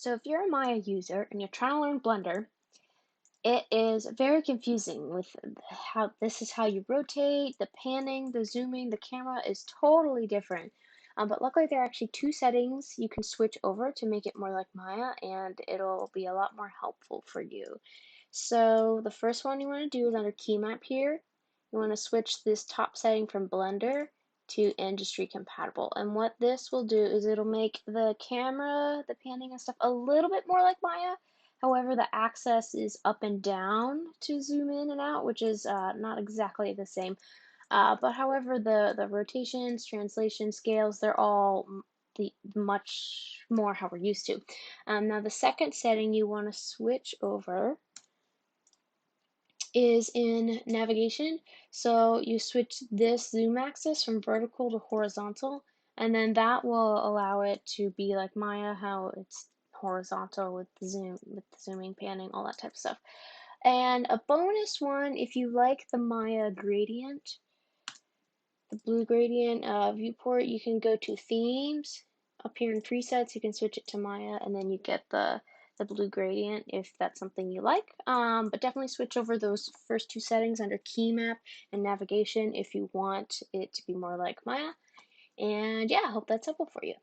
So if you're a Maya user and you're trying to learn Blender, it is very confusing with how this is how you rotate, the panning, the zooming, the camera is totally different. But luckily there are actually two settings you can switch over to make it more like Maya, and it'll be a lot more helpful for you. So the first one you want to do is under key map here. You want to switch this top setting from Blender to industry compatible. And what this will do is it'll make the camera, the panning and stuff a little bit more like Maya. However, the axis is up and down to zoom in and out, which is not exactly the same. But however, the rotations, translation, scales, they're all much more how we're used to. Now the second setting you want to switch over is in navigation. So you switch this zoom axis from vertical to horizontal, and then that will allow it to be like Maya, how it's horizontal with the zooming, panning, all that type of stuff. And a bonus one, if you like the Maya gradient, the blue gradient viewport, you can go to themes. Up here in presets, you can switch it to Maya, and then you get the blue gradient if that's something you like. But definitely switch over those first two settings under key map and navigation if you want it to be more like Maya. And yeah, I hope that's helpful for you.